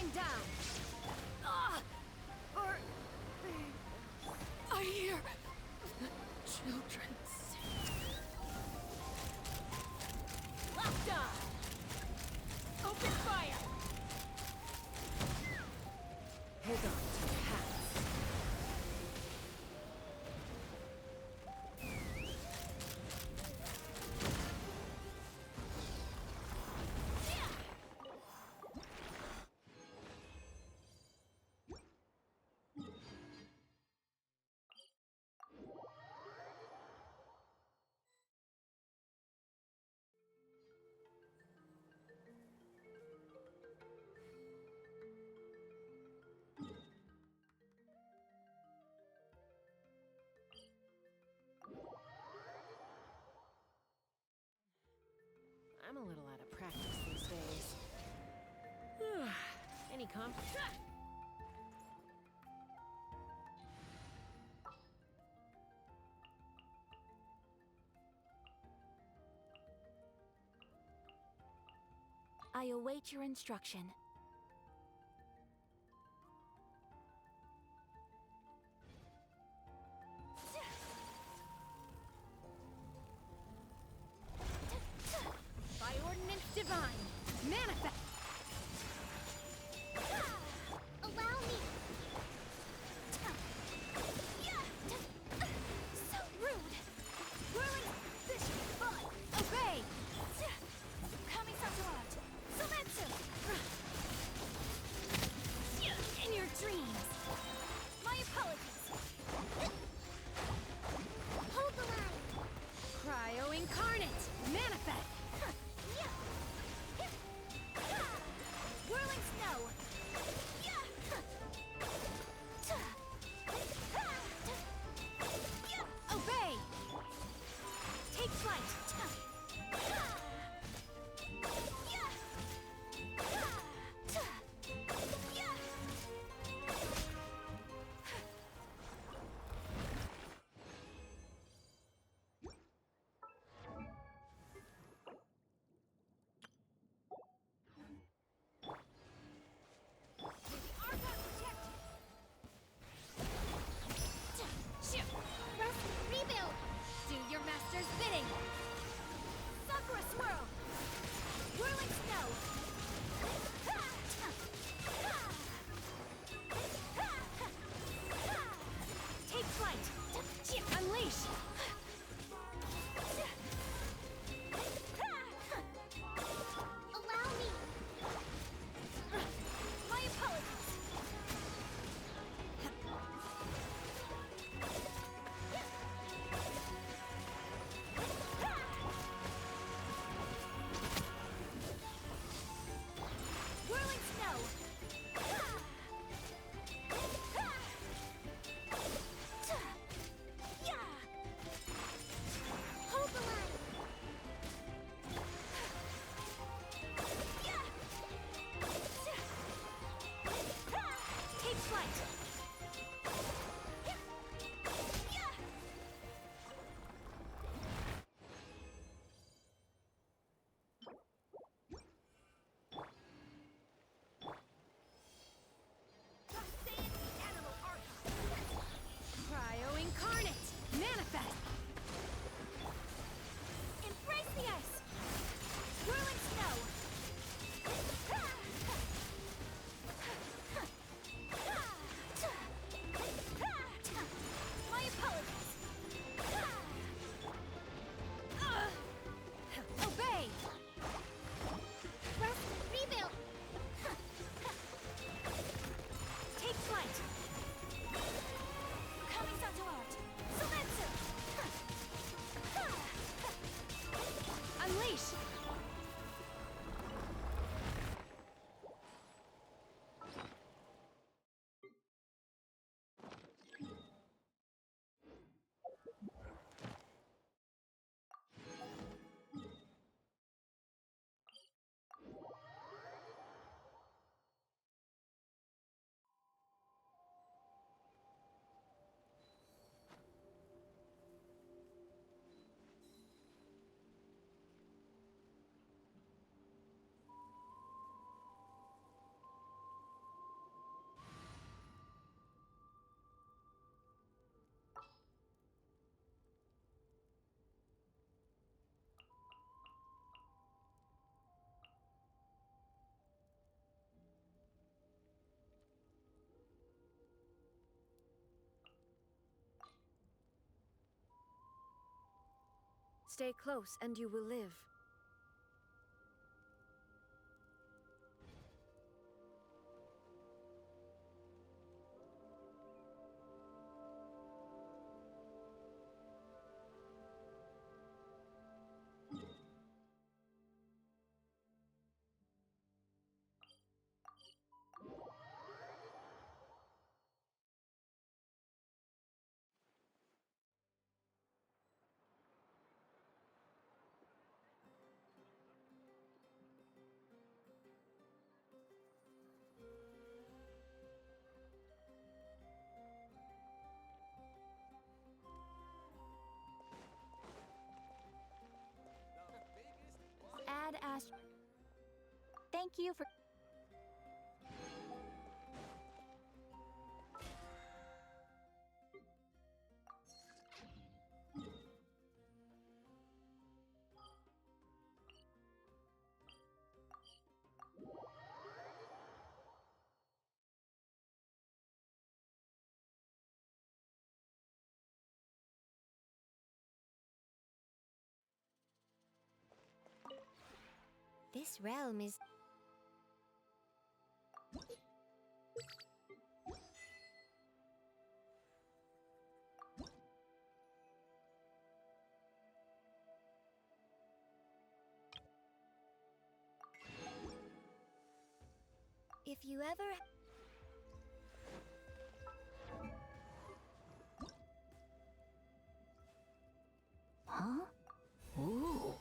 One down. Or I hear the children sing. Locked on. Open fire. Hold on to your hats. I'm a little out of practice these days. Any comp? I await your instruction. By ordinance divine, manifest! Allow me! So rude! Whirling fish bud! Obey! Kami Satorat! Sometsu! In your dreams! My apologies! Hold the line! Cryo incarnate, manifest! Whirling snow! Obey! Take flight! Rest, rebuild! Do your master's bidding! Sakura swirl! Whirling snow! Take flight! Unleash! Allow me! My apologies! Whirling snow! Hold the line! Take flight! Cryo incarnate, manifest! Embrace the ice! Whirling snow! Stay close and you will live. Ad Ast. Thank you for. This realm is. If you ever. Huh? Ooh.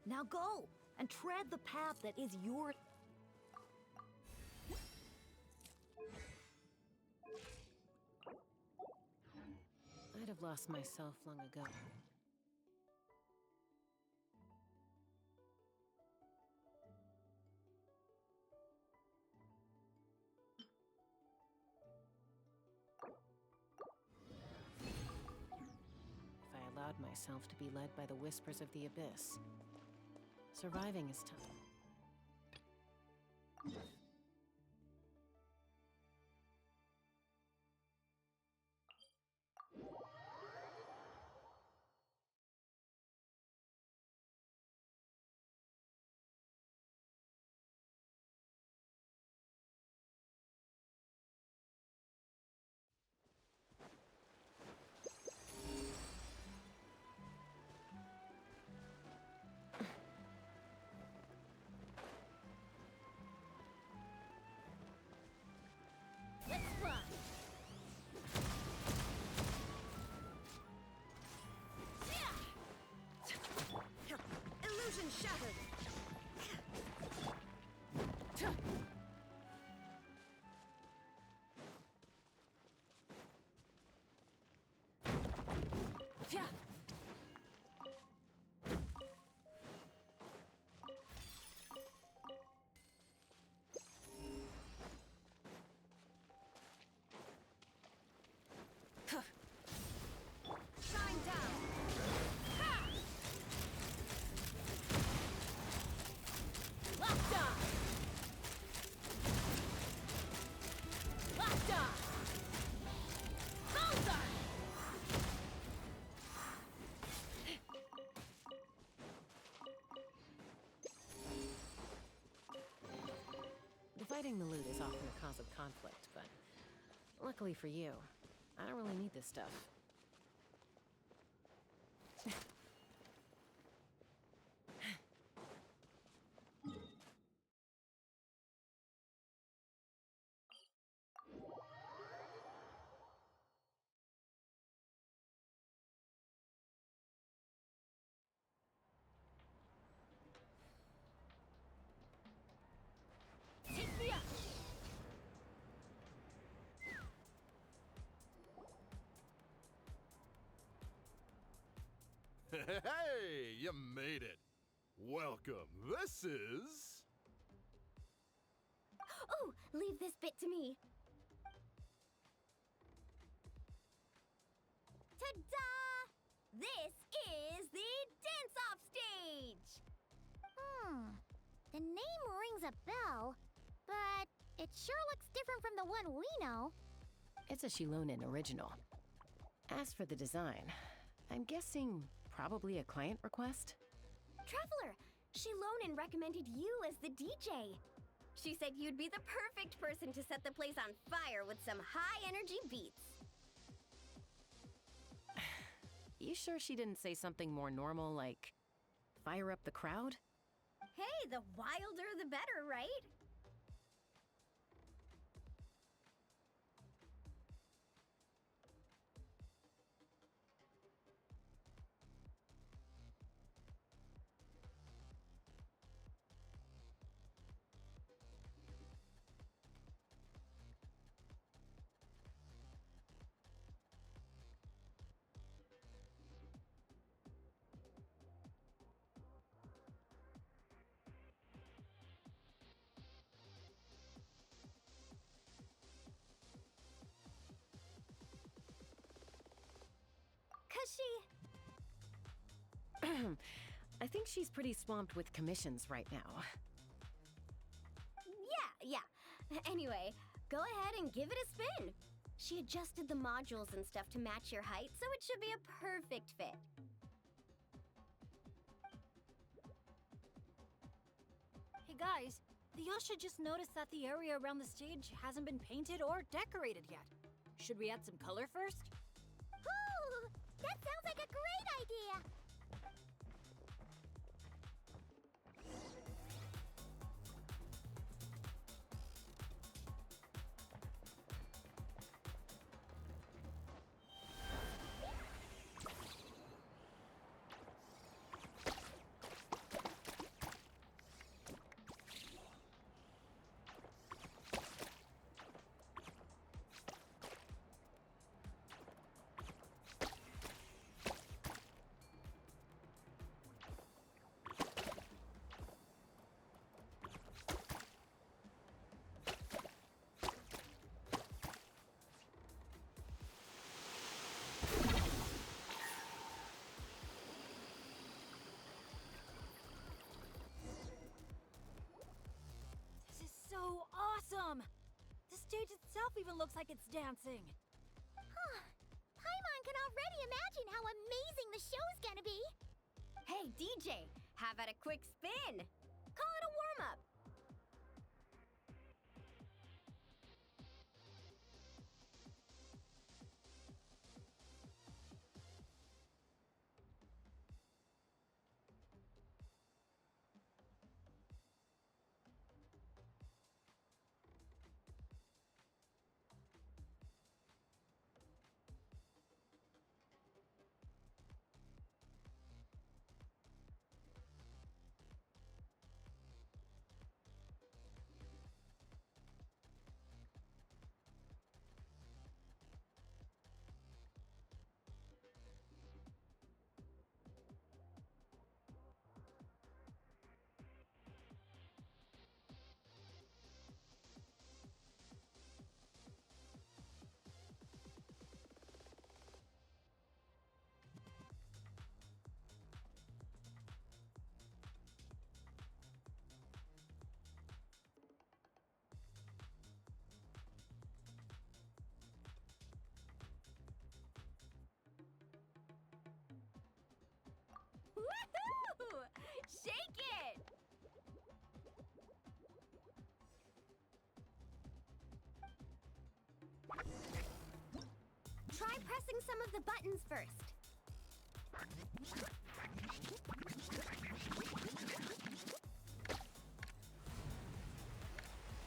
Now go and tread the path that is your. I'd have lost myself long ago. If I allowed myself to be led by the whispers of the abyss, surviving is tough. Sharing the loot is often a cause of conflict, but luckily for you, I don't really need this stuff. Take me up! Hey, you made it. Welcome. This is... Oh, leave this bit to me. Ta-da! This is the dance-off stage! The name rings a bell, but it sure looks different from the one we know. It's a Shilonen original. As for the design, I'm guessing probably a client request? Traveler, Shilonen recommended you as the DJ. She said you'd be the perfect person to set the place on fire with some high-energy beats. You sure she didn't say something more normal like fire up the crowd? Hey, the wilder the better, right? Cause she... I think she's pretty swamped with commissions right now. Yeah. Anyway, go ahead and give it a spin. She adjusted the modules and stuff to match your height, so it should be a perfect fit. Hey guys, the Yasha just noticed that the area around the stage hasn't been painted or decorated yet. Should we add some color first? Ooh, that sounds like a great idea! This is so awesome! The stage itself even looks like it's dancing. Paimon can already imagine how amazing the show's gonna be! Hey, DJ, how about a quick spin? Call it a warm-up! Woohoo! Shake it! Try pressing some of the buttons first.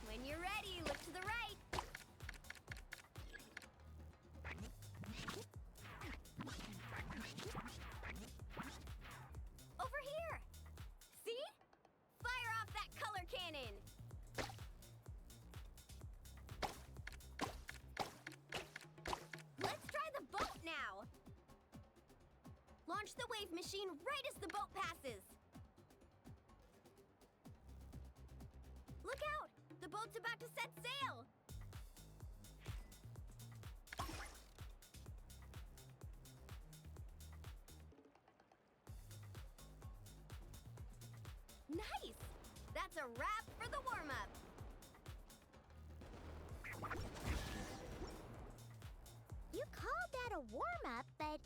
When you're ready, look to the right. Over here! See? Fire off that color cannon! Let's try the boat now! Launch the wave machine right as the boat passes! Look out! The boat's about to set sail! Nice! That's a wrap for the warm-up! You called that a warm-up, but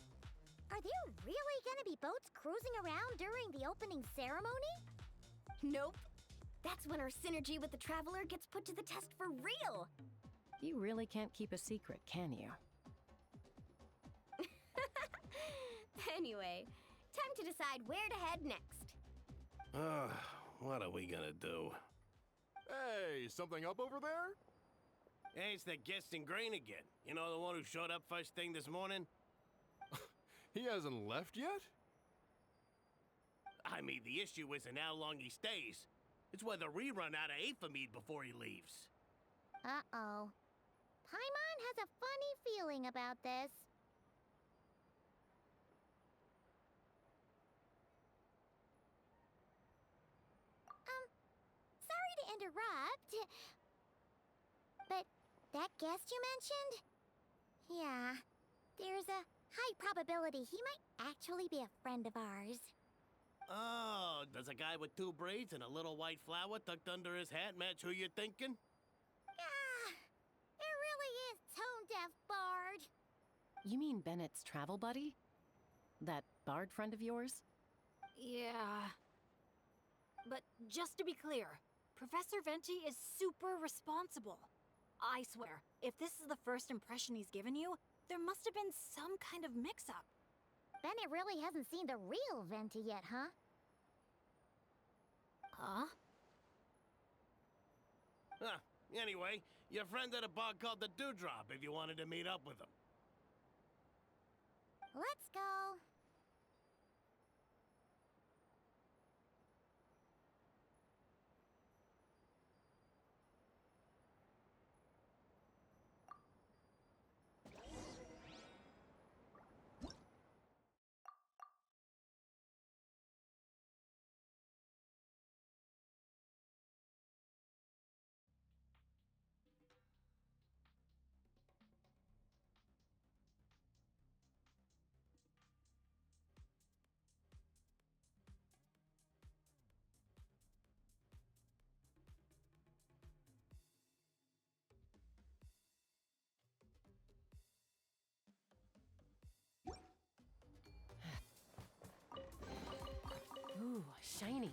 are there really gonna be boats cruising around during the opening ceremony? Nope. That's when our synergy with the Traveler gets put to the test for real! You really can't keep a secret, can you? Anyway, time to decide where to head next. What are we gonna do? Hey, something up over there? Hey, it's that guest in grain again. You know, the one who showed up first thing this morning? He hasn't left yet? I mean, the issue isn't how long he stays. It's whether we run out of Aphemide before he leaves. Uh-oh. Paimon has a funny feeling about this. Sorry to interrupt. But that guest you mentioned? Yeah, there's a high probability he might actually be a friend of ours. Oh, does a guy with 2 braids and a little white flower tucked under his hat match who you're thinking? Ah, it really is tone-deaf, Bard. You mean Bennett's travel buddy? That bard friend of yours? Yeah. But just to be clear, Professor Venti is super responsible. I swear, if this is the first impression he's given you, there must have been some kind of mix-up. Bennett really hasn't seen the real Venti yet, huh? Huh? Huh. Anyway, your friend at a bar called the Dewdrop if you wanted to meet up with him. Let's go. Ooh, shiny.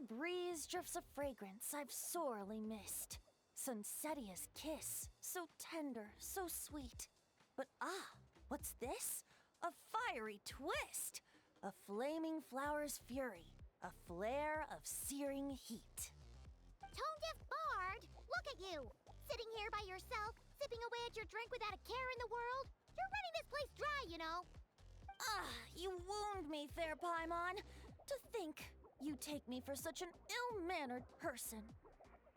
The breeze drifts a fragrance I've sorely missed. Sunsetia's kiss, so tender, so sweet. But what's this? A fiery twist! A flaming flower's fury. A flare of searing heat. Tone deaf bard, look at you! Sitting here by yourself, sipping away at your drink without a care in the world. You're running this place dry, you know. You wound me, fair Paimon. To think you take me for such an ill-mannered person.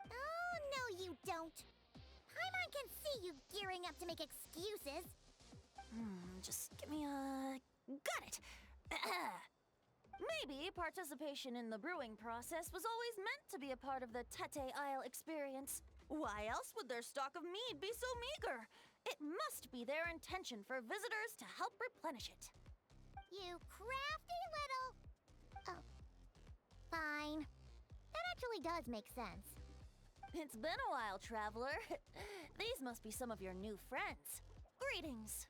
Oh, no, you don't. Paimon can see you gearing up to make excuses. Just give me a... Got it! Maybe participation in the brewing process was always meant to be a part of the Tete Isle experience. Why else would their stock of mead be so meager? It must be their intention for visitors to help replenish it. You crafty little... Oh. Fine. That actually does make sense. It's been a while, traveler. These must be some of your new friends. Greetings.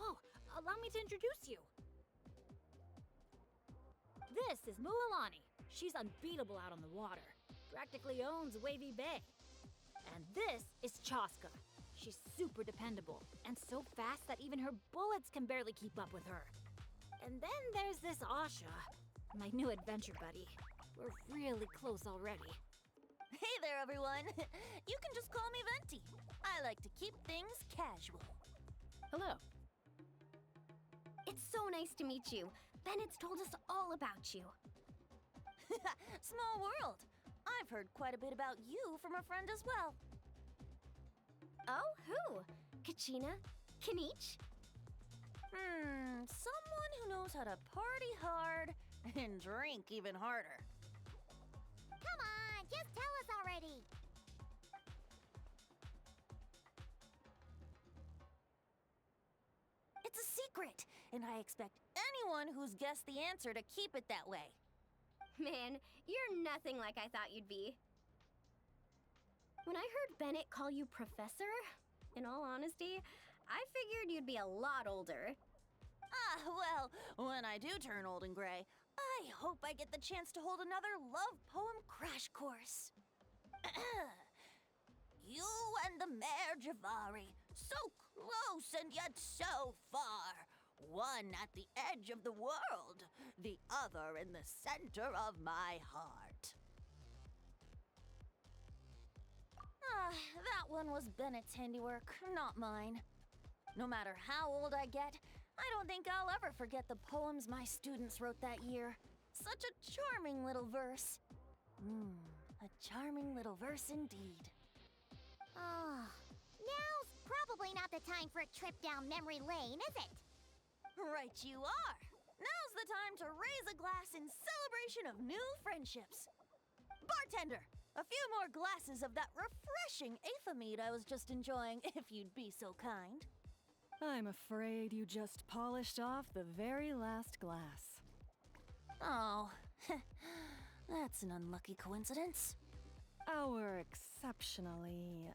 Oh, allow me to introduce you. This is Mualani. She's unbeatable out on the water. Practically owns Wavy Bay. And this is Chaska. She's super dependable and so fast that even her bullets can barely keep up with her. And then there's this Asha, my new adventure buddy. We're really close already. Hey there, everyone. You can just call me Venti. I like to keep things casual. Hello. It's so nice to meet you. Bennett's told us all about you. Small world. I've heard quite a bit about you from a friend as well. Oh, who? Kachina? Kanich? Someone who knows how to party hard and drink even harder. Come on, just tell us already. It's a secret, and I expect anyone who's guessed the answer to keep it that way. Man, you're nothing like I thought you'd be. When I heard Bennett call you Professor, in all honesty, I figured you'd be a lot older. Well, when I do turn old and gray, I hope I get the chance to hold another love poem crash course. You and the Mare Javari, so close and yet so far. One at the edge of the world, the other in the center of my heart. That one was Bennett's handiwork, not mine. No matter how old I get, I don't think I'll ever forget the poems my students wrote that year. Such a charming little verse. A charming little verse indeed. Oh, now's probably not the time for a trip down memory lane, is it? Right you are. Now's the time to raise a glass in celebration of new friendships. Bartender, a few more glasses of that refreshing Aether mead I was just enjoying, if you'd be so kind. I'm afraid you just polished off the very last glass. Oh, that's an unlucky coincidence. Our exceptionally,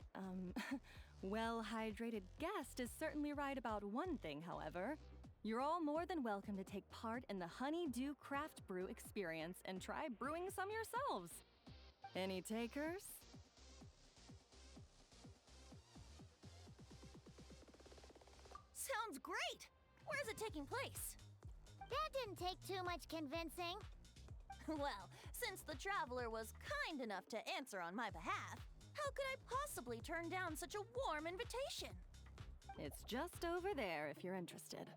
well-hydrated guest is certainly right about one thing, however. You're all more than welcome to take part in the Honeydew Craft Brew experience and try brewing some yourselves. Any takers? Sounds great! Where's it taking place? That didn't take too much convincing. Well, since the traveler was kind enough to answer on my behalf, how could I possibly turn down such a warm invitation? It's just over there if you're interested.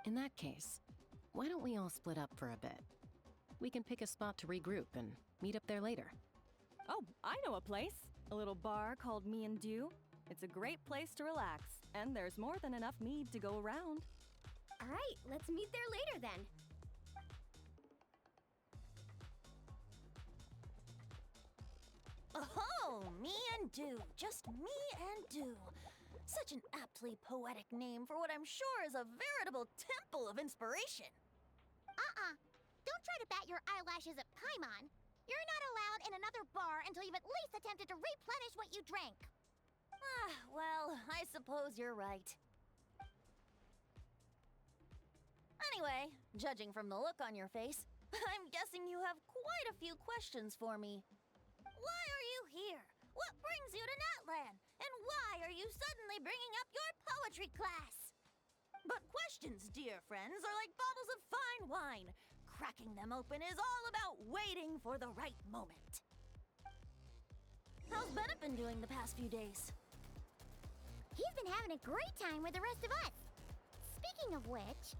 In that case, why don't we all split up for a bit? We can pick a spot to regroup and meet up there later. Oh, I know a place. A little bar called Me and Dew. It's a great place to relax, and there's more than enough mead to go around. All right, let's meet there later then. Oh, Me and Dew. Just Me and Dew. Such an aptly poetic name for what I'm sure is a veritable temple of inspiration. Don't try to bat your eyelashes at Paimon. You're not allowed in another bar until you've at least attempted to replenish what you drank. Well, I suppose you're right. Anyway, judging from the look on your face, I'm guessing you have quite a few questions for me. Why are you here? What brings you to Natlan? And why are you suddenly bringing up your poetry class? But questions, dear friends, are like bottles of fine wine. Cracking them open is all about waiting for the right moment. How's Bennett been doing the past few days? He's been having a great time with the rest of us. Speaking of which,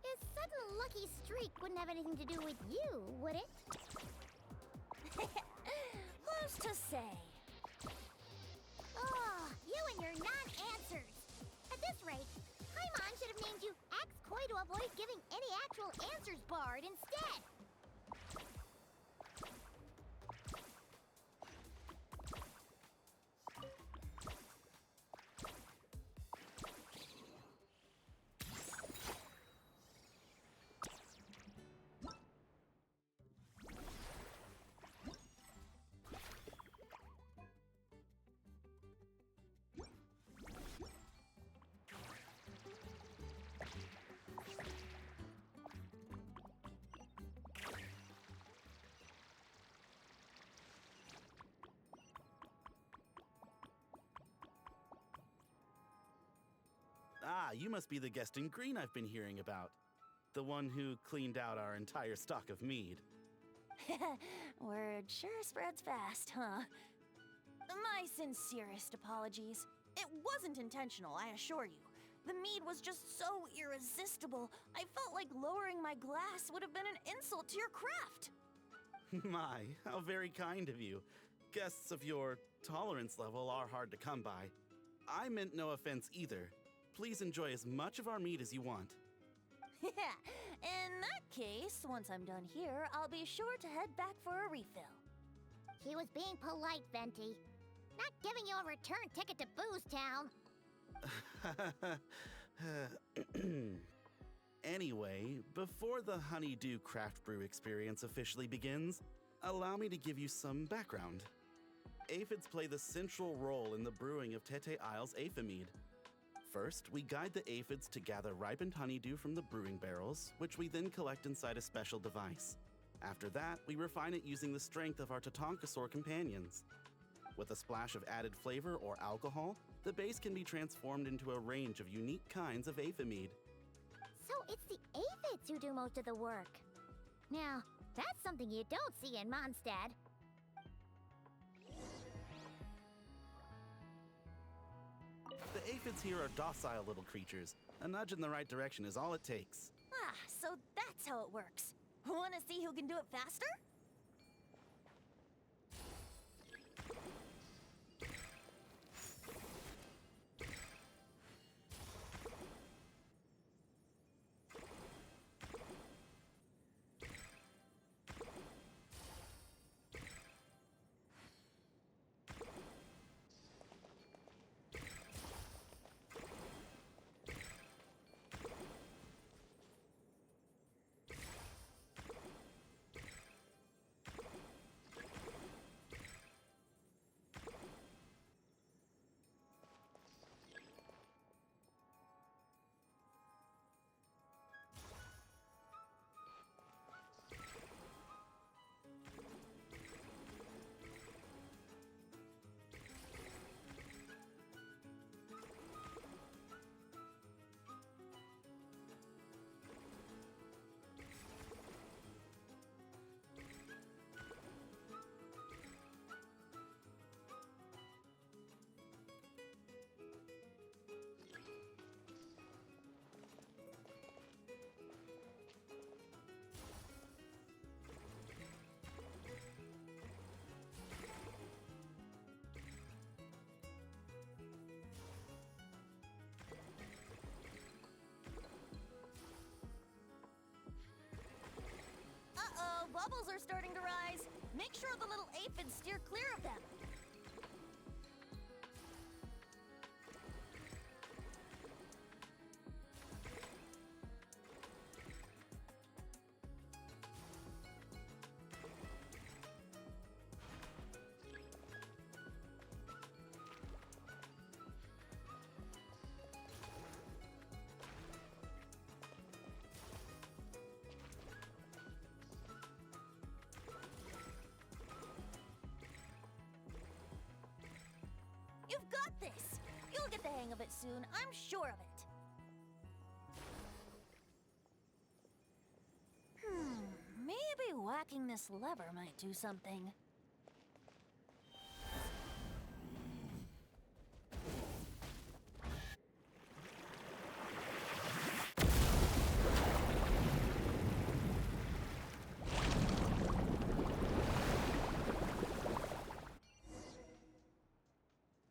his sudden lucky streak wouldn't have anything to do with you, would it? Who's to say? Oh, you and your non-answers. At this rate, Paimon should have named you Ax Koi to avoid giving any actual answers barred instead. Ah, you must be the guest in green I've been hearing about. The one who cleaned out our entire stock of mead. Word sure spreads fast, huh? My sincerest apologies. It wasn't intentional, I assure you. The mead was just so irresistible, I felt like lowering my glass would have been an insult to your craft. My, how very kind of you. Guests of your tolerance level are hard to come by. I meant no offense either. Please enjoy as much of our meat as you want. Yeah, in that case, once I'm done here, I'll be sure to head back for a refill. He was being polite, Venti. Not giving you a return ticket to Booze Town. Anyway, before the Honeydew Craft Brew experience officially begins, allow me to give you some background. Aphids play the central role in the brewing of Tete Isle's Aphimede. First, we guide the aphids to gather ripened honeydew from the brewing barrels, which we then collect inside a special device. After that, we refine it using the strength of our Tatankasaur companions. With a splash of added flavor or alcohol, the base can be transformed into a range of unique kinds of Aphimede. So it's the aphids who do most of the work. Now, that's something you don't see in Mondstadt. The aphids here are docile little creatures. A nudge in the right direction is all it takes. Ah, so that's how it works. Wanna see who can do it faster? Uh-oh, bubbles are starting to rise. Make sure the little aphids steer clear of them. You've got this! You'll get the hang of it soon, I'm sure of it. thinking this lever might do something.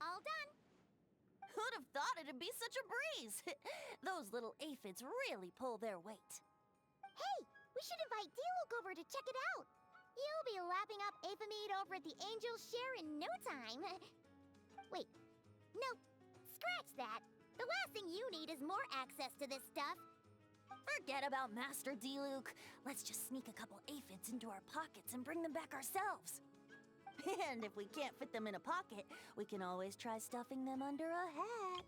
All done. Who'd have thought it'd be such a breeze? Those little aphids really pull their weight. Hey, we should invite Diluc over to check it out. You'll be lapping up Aphemide over at the Angel's Share in no time. Wait, no, scratch that. The last thing you need is more access to this stuff. Forget about Master Diluc. Let's just sneak a couple aphids into our pockets and bring them back ourselves. And if we can't fit them in a pocket, we can always try stuffing them under a hat.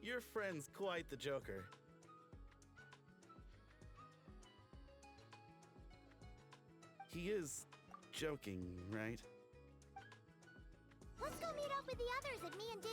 Your friend's quite the joker. He is joking, right? Let's go meet up with the others at Me and Do.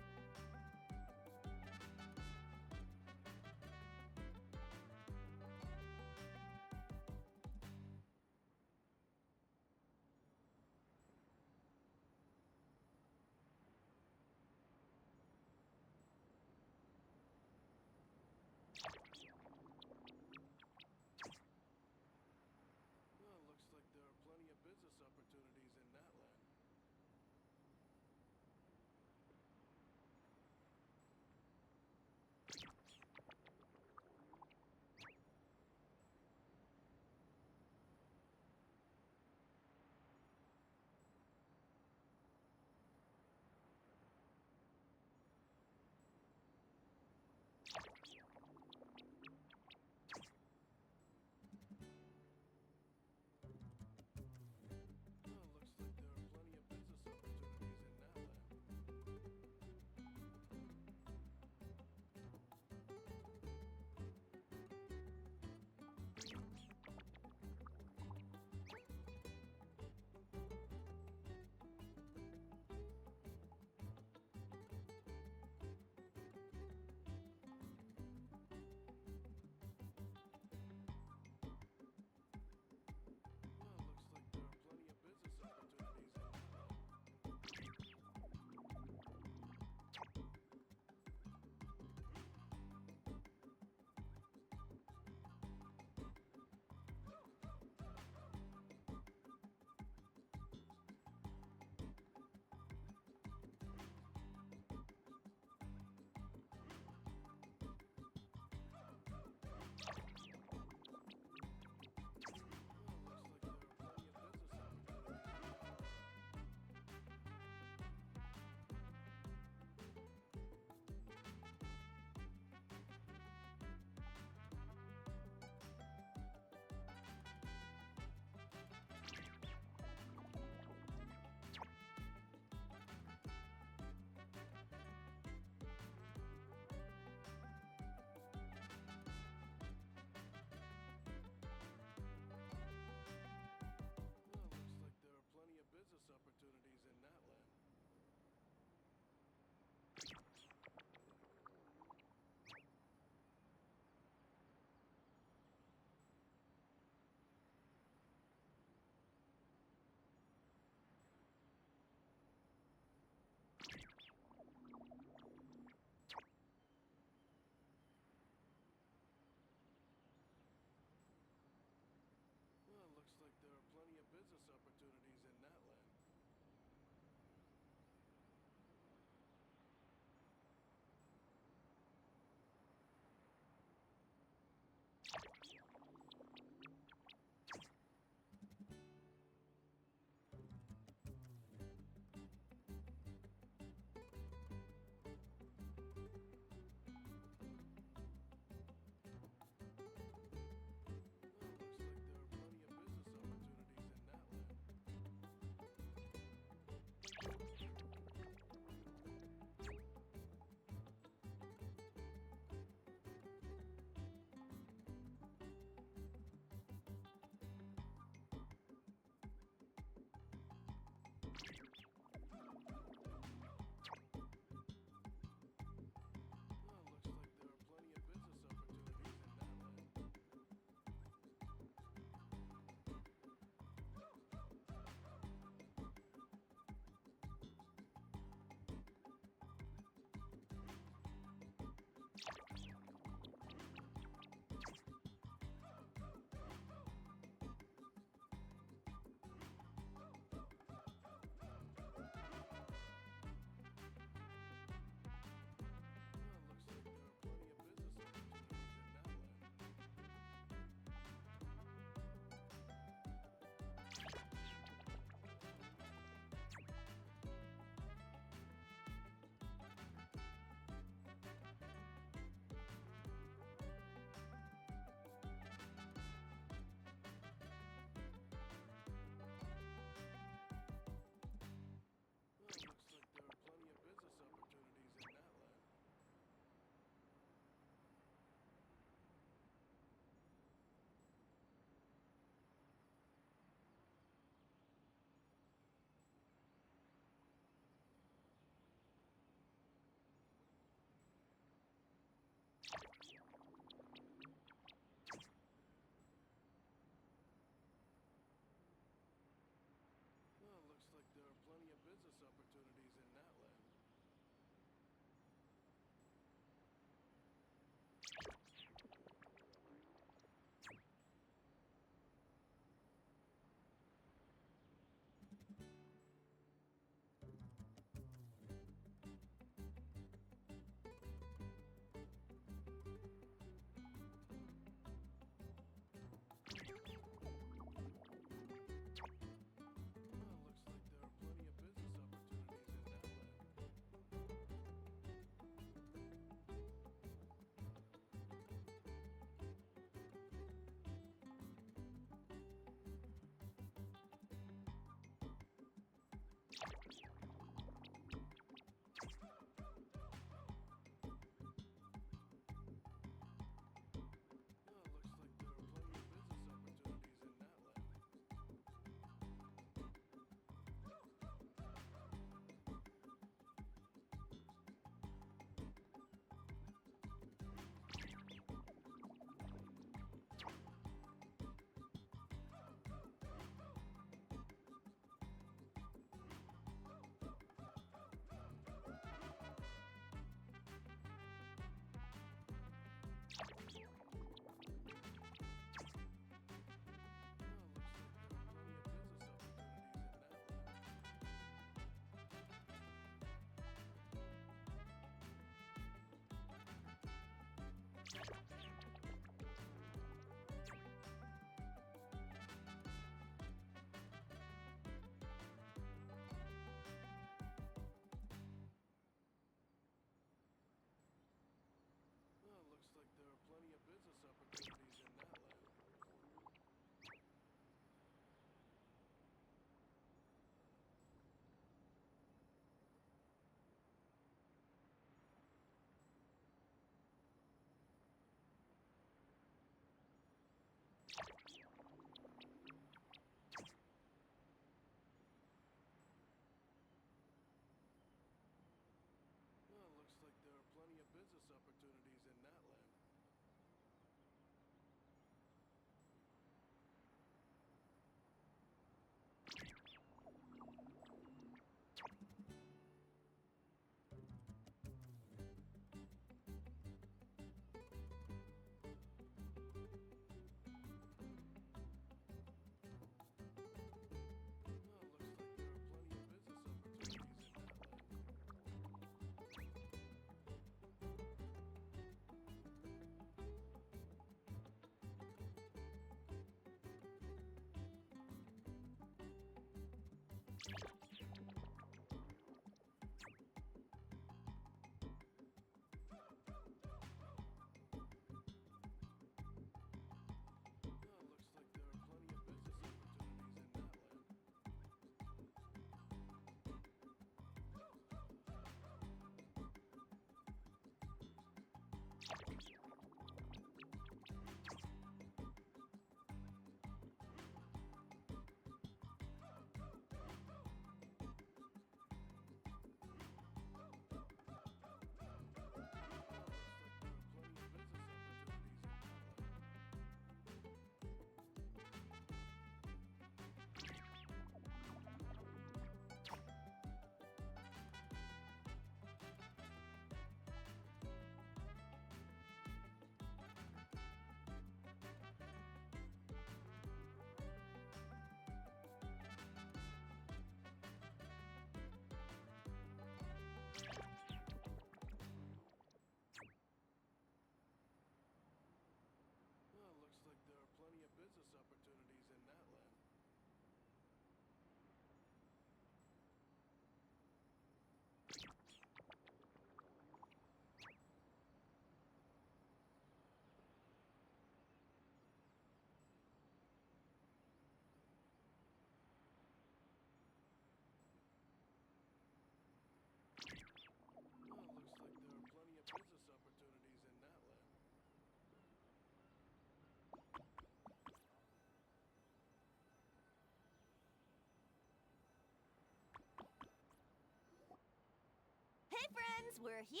Hey, friends, we're here!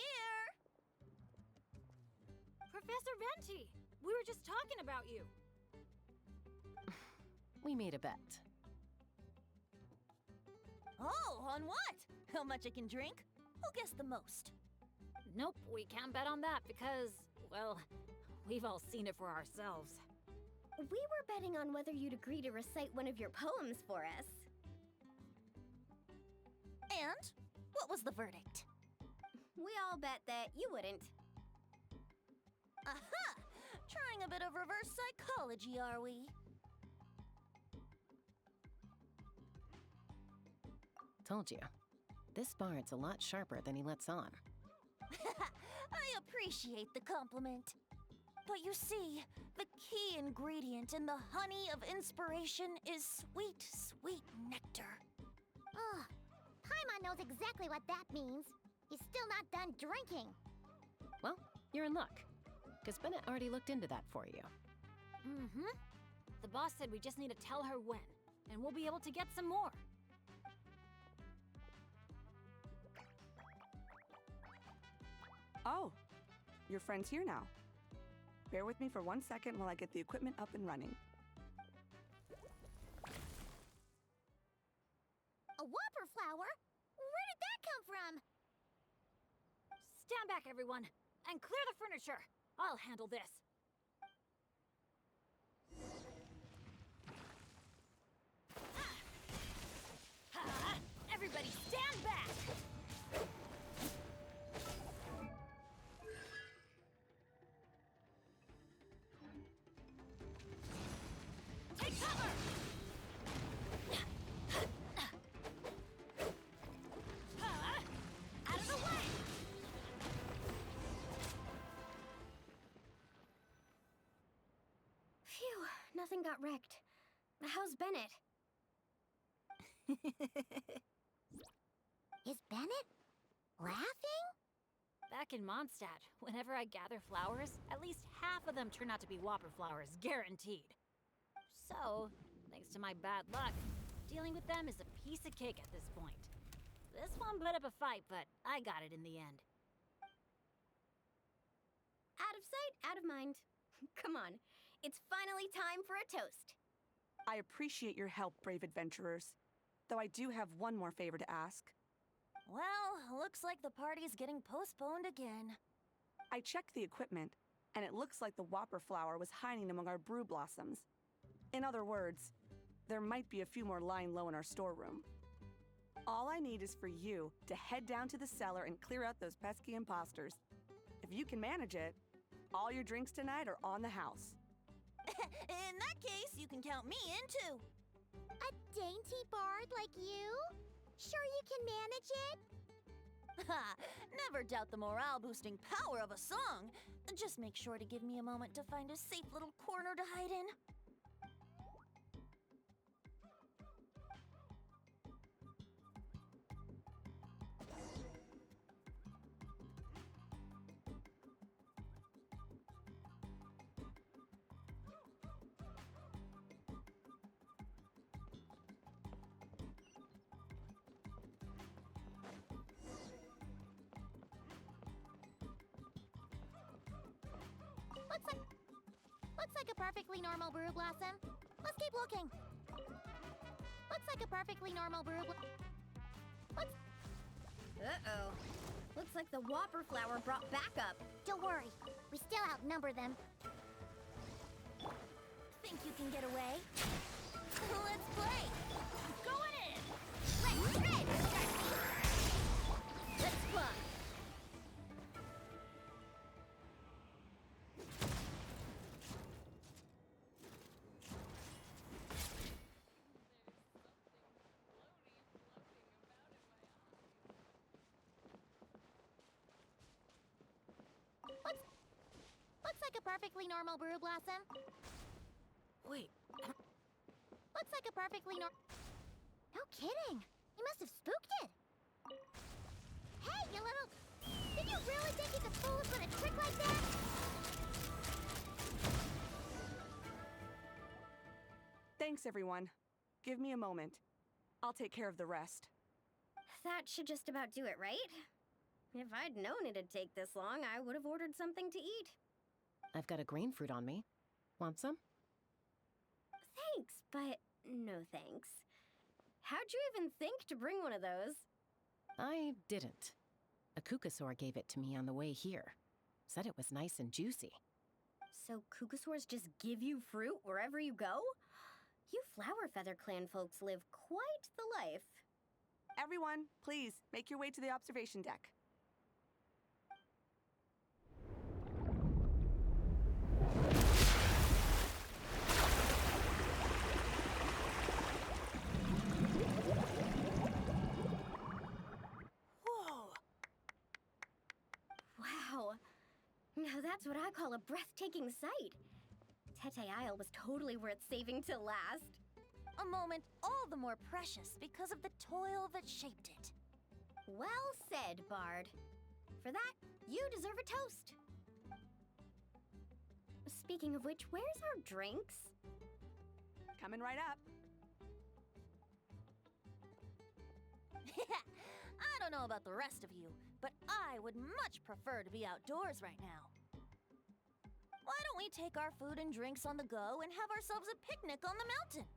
Professor Venti! We were just talking about you. We made a bet. Oh, on what? How much I can drink? Who guessed the most? Nope, we can't bet on that because, well, we've all seen it for ourselves. We were betting on whether you'd agree to recite one of your poems for us. And what was the verdict? We all bet that you wouldn't. Aha! Trying a bit of reverse psychology, are we? Told you. This bard's a lot sharper than he lets on. I appreciate the compliment. But you see, the key ingredient in the honey of inspiration is sweet, sweet nectar. Ugh. Paimon knows exactly what that means. He's still not done drinking. Well, you're in luck. Because Bennett already looked into that for you. Mm-hmm. The boss said we just need to tell her when, and we'll be able to get some more. Oh, your friend's here now. Bear with me for 1 second while I get the equipment up and running. A whopper flower? Where did that come from? Stand back, everyone, and clear the furniture. I'll handle this. Everybody stand back! Take cover! Out of the way! Phew, nothing got wrecked. How's Bennett? Is Bennett laughing? Back in Mondstadt, whenever I gather flowers, at least half of them turn out to be whopper flowers, guaranteed. So, thanks to my bad luck, dealing with them is a piece of cake at this point. This one put up a fight, but I got it in the end. Out of sight, out of mind. Come on, it's finally time for a toast. I appreciate your help, brave adventurers. Though I do have one more favor to ask. Well, looks like the party's getting postponed again. I checked the equipment, and it looks like the whopper flower was hiding among our brew blossoms. In other words, there might be a few more lying low in our storeroom. All I need is for you to head down to the cellar and clear out those pesky imposters. If you can manage it, all your drinks tonight are on the house. In that case, you can count me in too. A dainty bard like you? Sure you can manage it? Ha! Never doubt the morale-boosting power of a song. Just make sure to give me a moment to find a safe little corner to hide in. Looks like a perfectly normal brew blossom. Let's keep looking. Looks like a perfectly normal brew Uh-oh. Looks like the Whopper flower brought backup. Don't worry. We still outnumber them. Think you can get away? Let's play! Going in! Let's shred! Let's fly. Looks like a perfectly normal brew blossom. Wait, Looks like a perfectly No kidding. You must have spooked it. Hey, you little... Did you really think you could fool us with a trick like that? Thanks, everyone. Give me a moment. I'll take care of the rest. That should just about do it, right? If I'd known it'd take this long, I would have ordered something to eat. I've got a green fruit on me. Want some? Thanks, but no thanks. How'd you even think to bring one of those? I didn't. A Kukasaur gave it to me on the way here. Said it was nice and juicy. So Kukasaurs just give you fruit wherever you go? You Flower Feather Clan folks live quite the life. Everyone, please, make your way to the observation deck. whoa! Wow. Now that's what I call a breathtaking sight. Tete Isle was totally worth saving till last. A moment all the more precious because of the toil that shaped it. Well said, Bard. For that, you deserve a toast. Speaking of which, where's our drinks? Coming right up. I don't know about the rest of you, but I would much prefer to be outdoors right now. Why don't we take our food and drinks on the go and have ourselves a picnic on the mountain?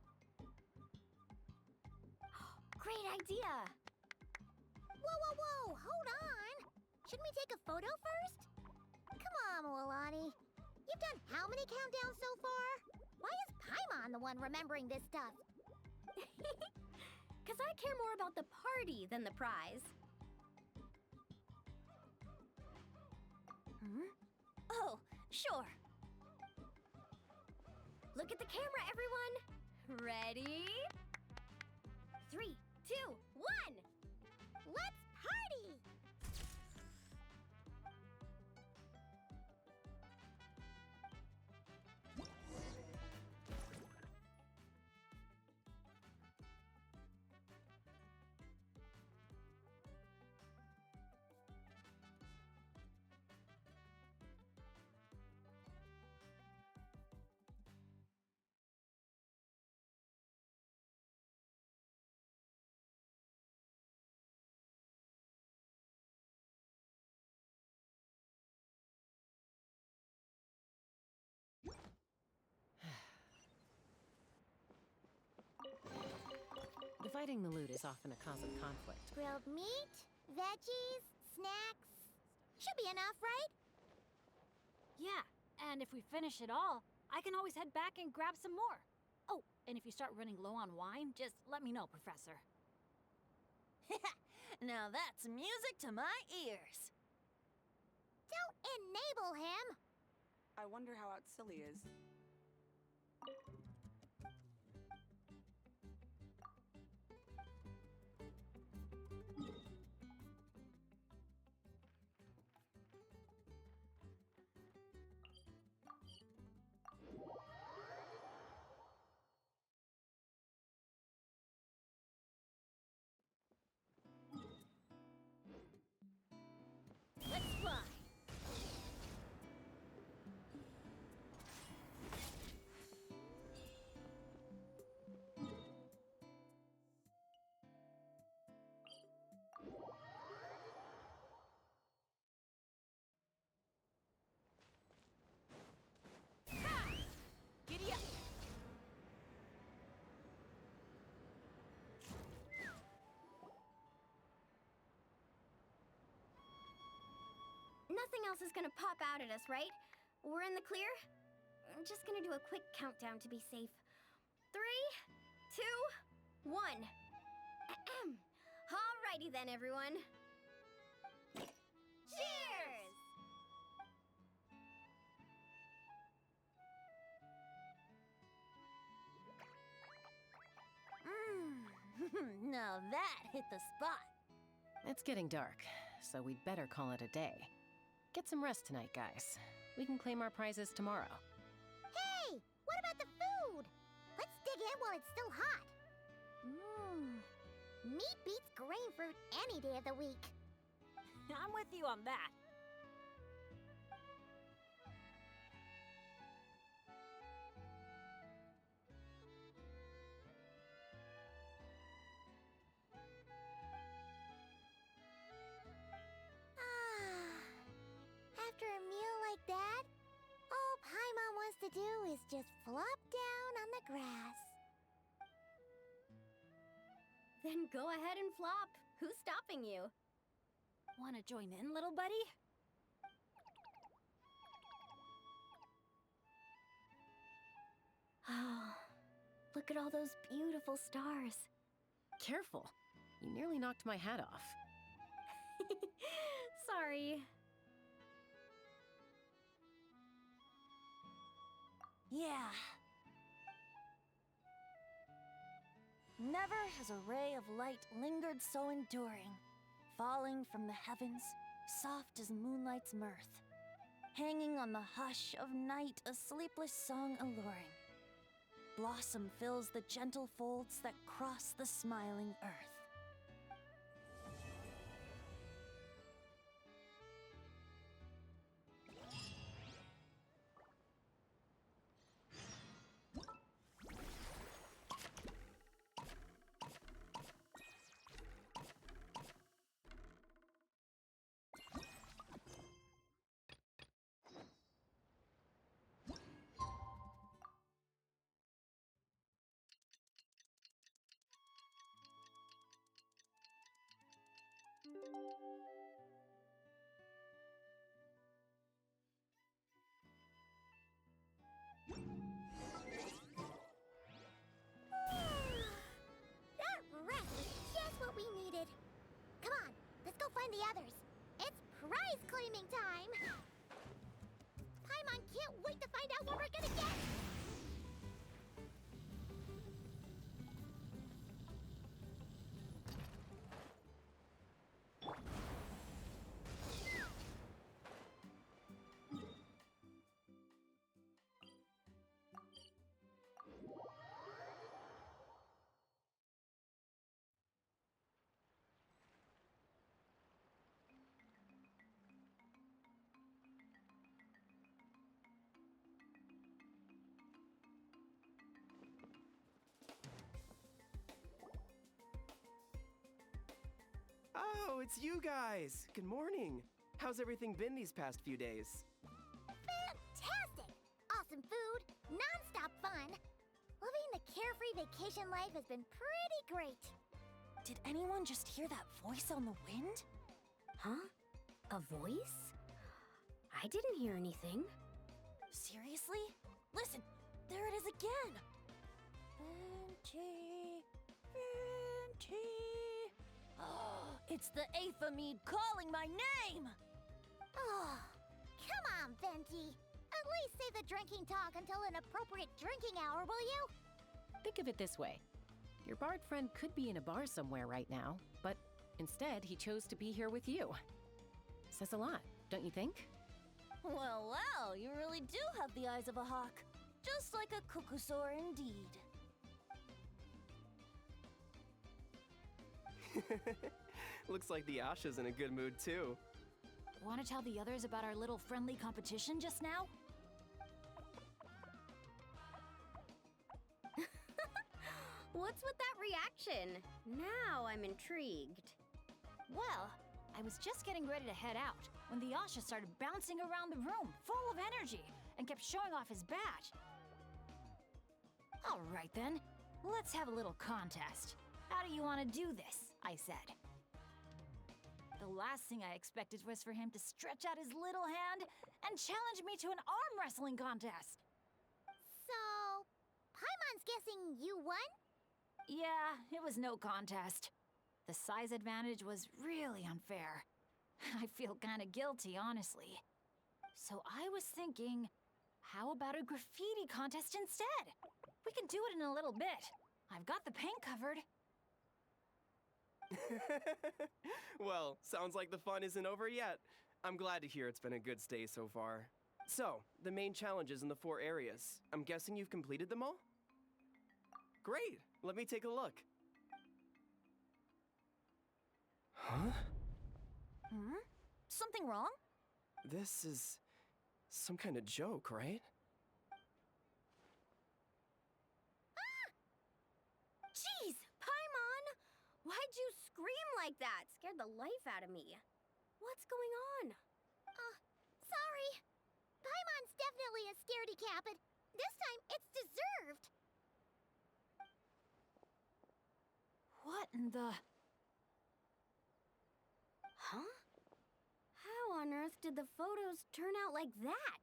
Great idea! Whoa! Hold on! Shouldn't we take a photo first? Come on, Milani. You've done how many countdowns so far? Why is Paimon the one remembering this stuff? Because I care more about the party than the prize. Oh, sure. Look at the camera, everyone! Ready? 3, 2, 1! Let's party! Dividing the loot is often a cause of conflict. Grilled meat, veggies, snacks. Should be enough, right? Yeah, and if we finish it all, I can always head back and grab some more. Oh, and if you start running low on wine, just let me know, Professor. Now that's music to my ears. Don't enable him! I wonder how out Silly is. Nothing else is gonna pop out at us, right? We're in the clear? I'm just gonna do a quick countdown to be safe. 3, 2, 1. Ahem. Alrighty then, everyone. Cheers! Now that hit the spot. It's getting dark, so we'd better call it a day. Get some rest tonight, guys. We can claim our prizes tomorrow. Hey, what about the food? Let's dig in while it's still hot. Meat beats grain fruit any day of the week. I'm with you on that. After a meal like that, all Paimon wants to do is just flop down on the grass. Then go ahead and flop. Who's stopping you? Wanna join in, little buddy? Oh, look at all those beautiful stars. Careful. You nearly knocked my hat off. Sorry. Yeah. Never has a ray of light lingered so enduring, falling from the heavens, soft as moonlight's mirth, hanging on the hush of night, a sleepless song alluring. Blossom fills the gentle folds that cross the smiling earth. That rest is just what we needed. Come on, let's go find the others. It's prize claiming time. Paimon can't wait to find out what we're gonna get. Oh, it's you guys! Good morning! How's everything been these past few days? Fantastic! Awesome food, non-stop fun. Living the carefree vacation life has been pretty great. Did anyone just hear that voice on the wind? Huh? A voice? I didn't hear anything. Seriously? Listen, there it is again! Venti, Venti. Oh, it's the Aphamid calling my name! Oh, come on, Venti. At least save the drinking talk until an appropriate drinking hour, will you? Think of it this way. Your bard friend could be in a bar somewhere right now, but instead he chose to be here with you. Says a lot, don't you think? Well, well, you really do have the eyes of a hawk. Just like a cuckoosaur indeed. Looks like the Asha's in a good mood too. Wanna tell the others about our little friendly competition just now? What's with that reaction? Now I'm intrigued. Well, I was just getting ready to head out when the Asha started bouncing around the room, full of energy, and kept showing off his badge. All right then, let's have a little contest. How do you want to do this? I said. The last thing I expected was for him to stretch out his little hand and challenge me to an arm wrestling contest. So, Paimon's guessing you won? Yeah, it was no contest. The size advantage was really unfair. I feel kinda guilty, honestly. So I was thinking, how about a graffiti contest instead? We can do it in a little bit. I've got the paint covered. Well, sounds like the fun isn't over yet. I'm glad to hear it's been a good stay so far. So, the main challenges in the 4 areas. I'm guessing you've completed them all? Great! Let me take a look. Huh? Something wrong? This is some kind of joke, right? Jeez, Paimon! Why'd you scream like that? Scared the life out of me. What's going on? Sorry. Paimon's definitely a scaredy cat, but this time it's deserved. What in the... Huh? How on earth did the photos turn out like that?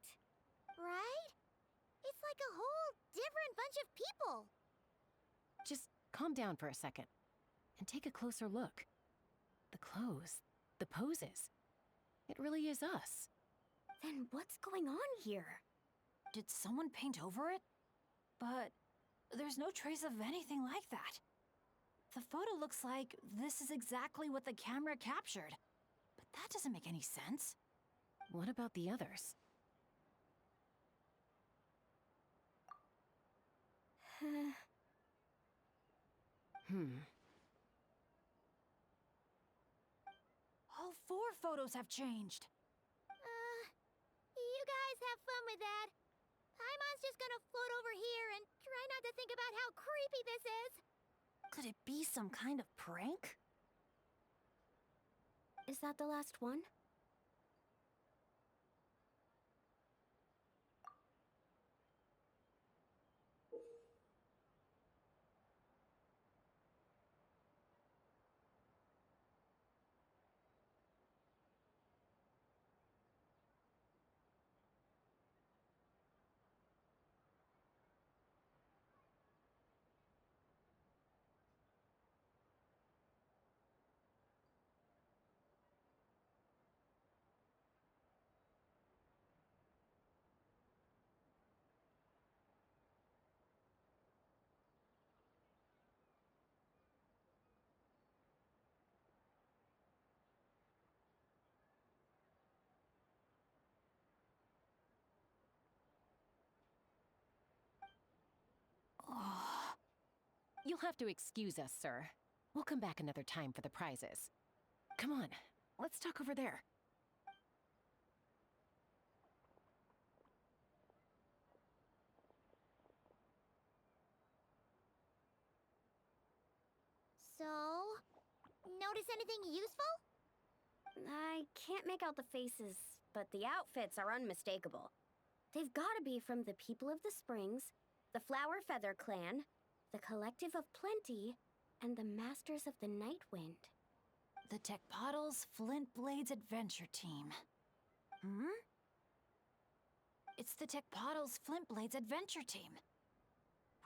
Right? It's like a whole different bunch of people. Just calm down for a second and take a closer look. The clothes, the poses. It really is us. Then what's going on here? Did someone paint over it? But there's no trace of anything like that. The photo looks like this is exactly what the camera captured. But that doesn't make any sense. What about the others? All 4 photos have changed. You guys have fun with that. Paimon's just gonna float over here and try not to think about how creepy this is. Could it be some kind of prank? Is that the last one? You'll have to excuse us, sir. We'll come back another time for the prizes. Come on, let's talk over there. So, notice anything useful? I can't make out the faces, but the outfits are unmistakable. They've gotta be from the People of the Springs, the Flower Feather Clan, the Collective of Plenty, and the Masters of the Night Wind. The Tecpotals Flint Blades Adventure Team. It's the Tecpotals Flint Blades Adventure Team.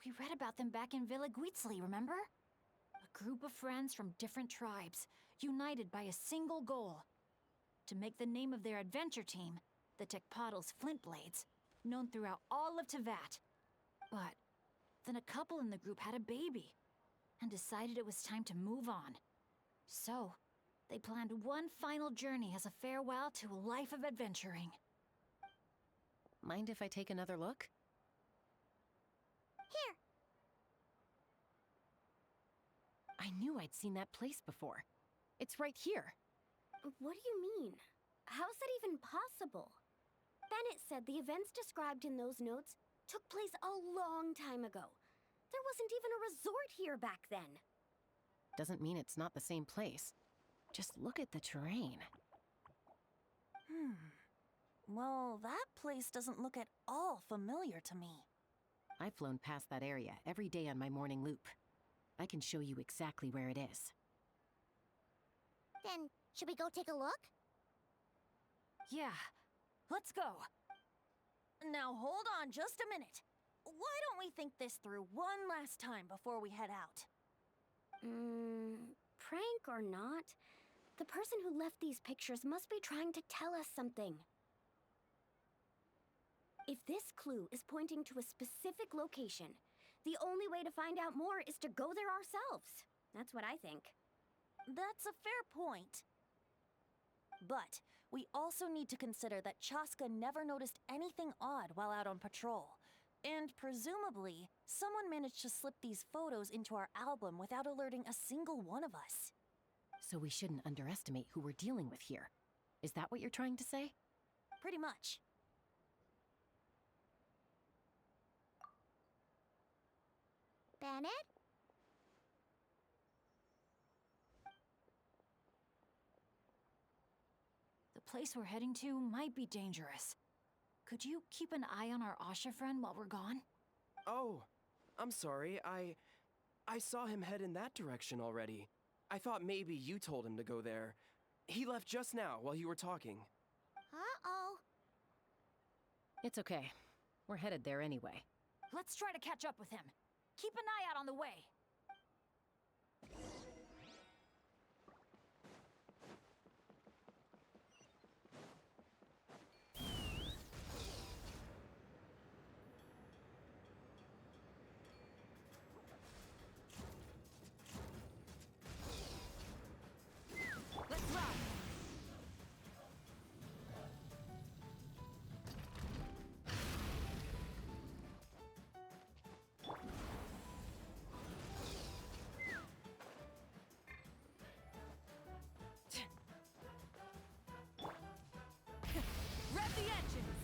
We read about them back in Villa Guitzli, remember? A group of friends from different tribes, united by a single goal. To make the name of their adventure team, the Tecpotals Flint Blades, known throughout all of Teyvat. But then a couple in the group had a baby, and decided it was time to move on. So, they planned one final journey as a farewell to a life of adventuring. Mind if I take another look? Here. I knew I'd seen that place before. It's right here. What do you mean? How's that even possible? Bennett said the events described in those notes took place a long time ago. There wasn't even a resort here back then. Doesn't mean it's not the same place. Just look at the terrain. Well, that place doesn't look at all familiar to me. I've flown past that area every day on my morning loop. I can show you exactly where it is. Then Should we go take a look? Yeah, let's go. Now hold on just a minute. Why don't we think this through one last time before we head out? Prank or not, the person who left these pictures must be trying to tell us something. If this clue is pointing to a specific location, the only way to find out more is to go there ourselves. That's what I think. That's a fair point. But we also need to consider that Chaska never noticed anything odd while out on patrol. And presumably, someone managed to slip these photos into our album without alerting a single one of us. So we shouldn't underestimate who we're dealing with here. Is that what you're trying to say? Pretty much. Bennett? The place we're heading to might be dangerous. Could you keep an eye on our Asha friend while we're gone? Oh, I'm sorry. I saw him head in that direction already. I thought maybe you told him to go there. He left just now while you were talking. Uh-oh. It's okay. We're headed there anyway. Let's try to catch up with him. Keep an eye out on the way. Let's run. Rev the engines!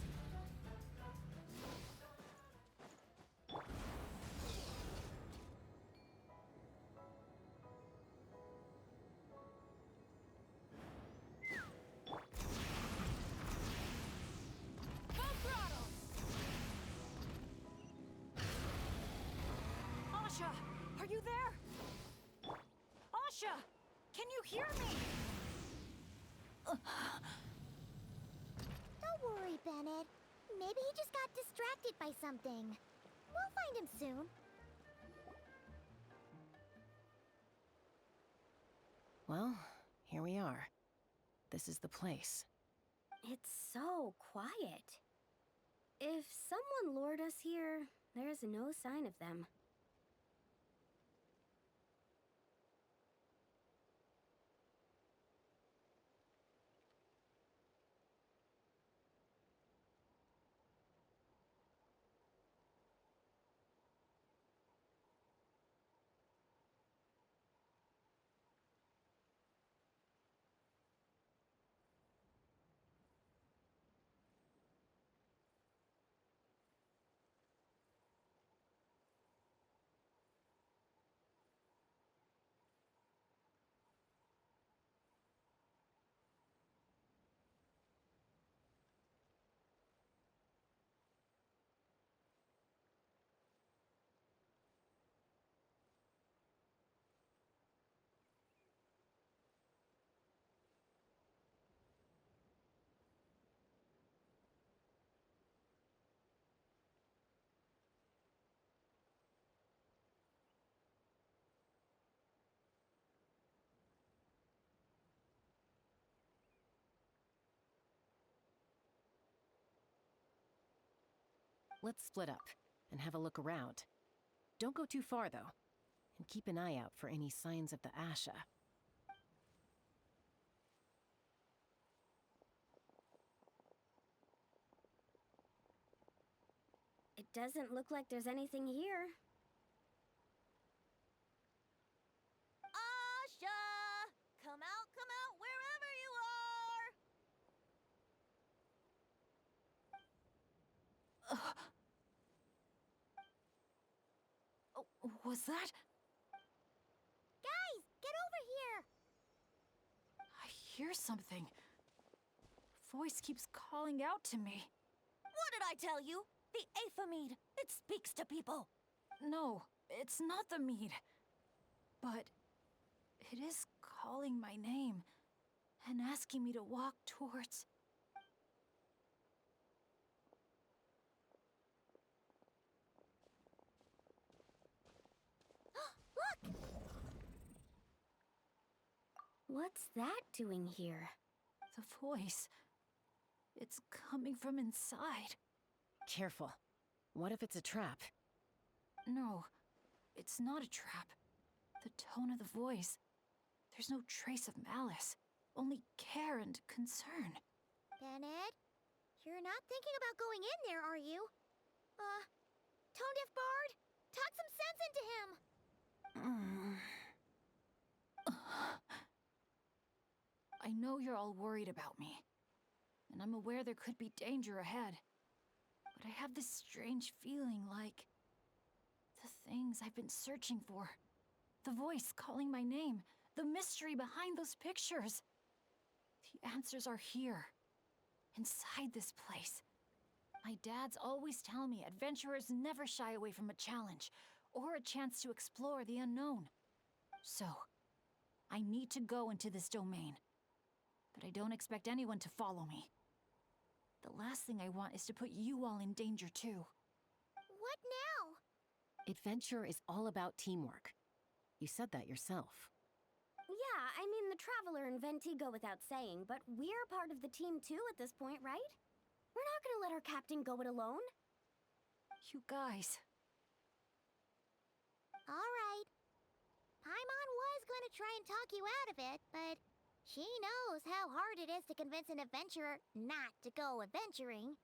Full throttle! Asha, are you there? Asha, can you hear me? Don't worry, Bennett. Maybe he just got distracted by something. We'll find him soon. Well, here we are. This is the place. It's so quiet. If someone lured us here, there's no sign of them. Let's split up and have a look around. Don't go too far, though. And keep an eye out for any signs of the Asha. It doesn't look like there's anything here. Asha! Come out wherever you are! Oh, was that? Guys, get over here! I hear something. Voice keeps calling out to me. What did I tell you? The Aethamid. It speaks to people. No, it's not the mead. But it is calling my name. and asking me to walk towards. Look! What's that doing here? The voice. It's coming from inside. Careful. What if it's a trap? No, it's not a trap. The tone of the voice. There's no trace of malice, only care and concern. Bennett, you're not thinking about going in there, are you? Tone Deaf Bard, talk some sense into him. I know you're all worried about me, and I'm aware there could be danger ahead. But I have this strange feeling like the things I've been searching for. The voice calling my name, the mystery behind those pictures. The answers are here, inside this place. My dads always tell me adventurers never shy away from a challenge or a chance to explore the unknown. So, I need to go into this domain. But I don't expect anyone to follow me. The last thing I want is to put you all in danger too. What now? Adventure is all about teamwork. You said that yourself. Yeah, I mean, the Traveler and Venti go without saying, but we're part of the team too at this point, right? We're not gonna let our captain go it alone. You guys. All right. Paimon was going to try and talk you out of it, but she knows how hard it is to convince an adventurer not to go adventuring.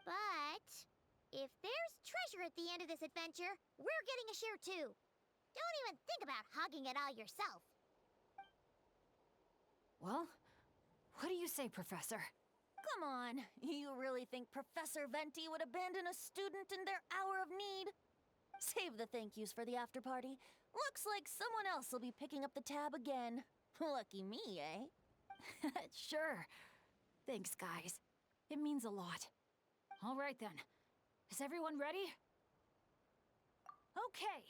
But if there's treasure at the end of this adventure, we're getting a share too. Don't even think about hogging it all yourself. Well, what do you say, Professor? Come on, you really think Professor Venti would abandon a student in their hour of need? Save the thank yous for the after party. Looks like someone else will be picking up the tab again. Lucky me, eh? Sure. Thanks, guys. It means a lot. All right then. Is everyone ready? Okay.